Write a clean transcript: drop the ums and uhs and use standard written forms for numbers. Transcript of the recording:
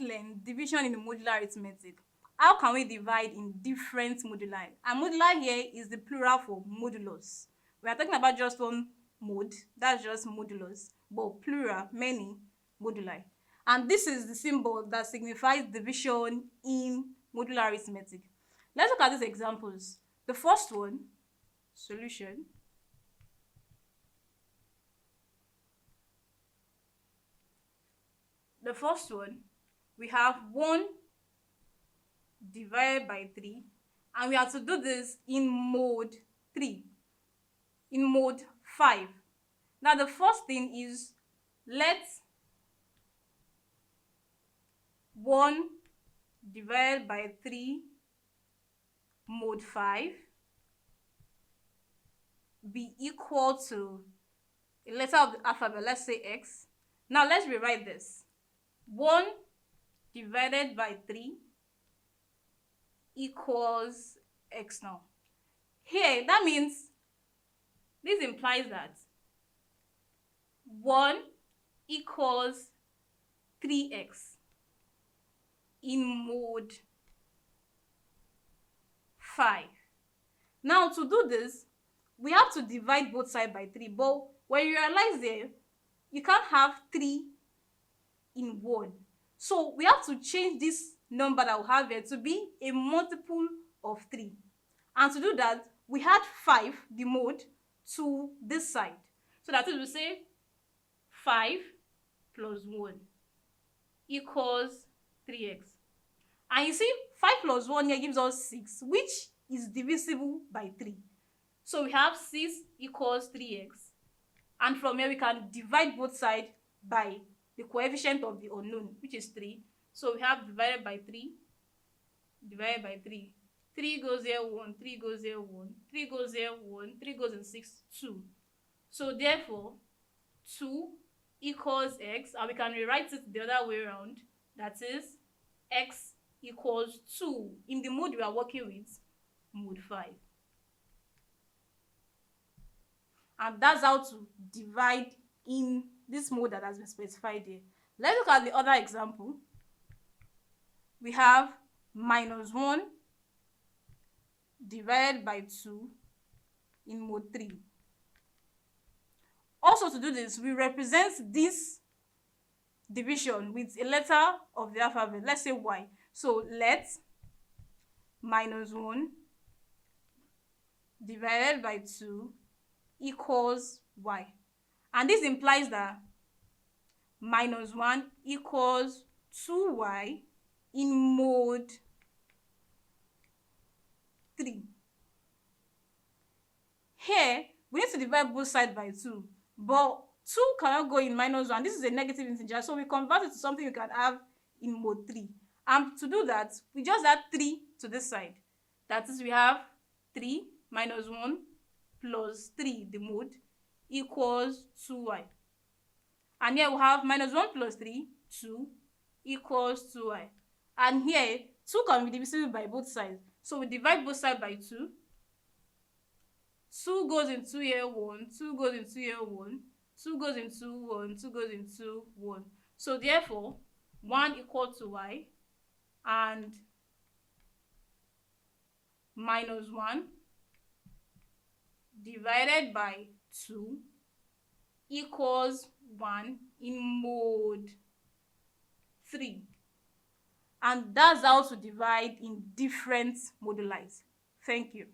let's learn division in the modular arithmetic. How can we divide in different moduli? And modular here is the plural for modulus. We are talking about just one mode, that's just modulus, but plural, many moduli. And this is the symbol that signifies division in modular arithmetic. Let's look at these examples. The first one, solution. The first one, we have 1 divided by 3, and we have to do this in mode 3, in mode 5. Now the first thing is, let 1 divided by 3 mode 5 be equal to a letter of the alphabet, let's say X. Now let's rewrite this. 1 divided by 3 equals X now. Here, that means, this implies that 1 equals 3x in mode 5. Now to do this, we have to divide both sides by 3, but when you realize there, you can't have 3 in 1. So we have to change this number that we have here to be a multiple of 3. And to do that, we add 5, the mode, to this side. So that is, we say 5 plus 1 equals 3x. And you see, 5 plus 1 here gives us 6, which is divisible by 3. So we have 6 equals 3x. And from here, we can divide both sides by the coefficient of the unknown, which is 3. So we have divided by 3, divided by 3. 3 goes here 1, 3 goes here 1, 3 goes here 1, 3 goes in 6, 2. So therefore, 2 equals x, and we can rewrite it the other way around. That is, x equals 2 in the mode we are working with, mode 5. And that's how to divide in this mode that has been specified here. Let's look at the other example. We have minus 1 divided by 2 in mode 3. Also, to do this, we represent this division with a letter of the alphabet. Let's say y. So let minus 1 divided by 2 equals y. And this implies that minus 1 equals 2y in mode 3. Here, we need to divide both sides by 2, but 2 cannot go in minus 1. This is a negative integer, so we convert it to something we can have in mode 3. And to do that, we just add 3 to this side. That is, we have 3 minus 1 plus 3, the mode, equals 2y. And here we have minus 1 plus 3, 2, equals 2y. And here, 2 can be divisible by both sides. So we divide both sides by 2. 2 goes into here 1, 2 goes into here 1, 2 goes into 1, 2 goes into 1. So therefore, 1 equal to y, and minus 1 divided by 2 equals 1 in mode 3. And that's how to divide in different moduli. Thank you.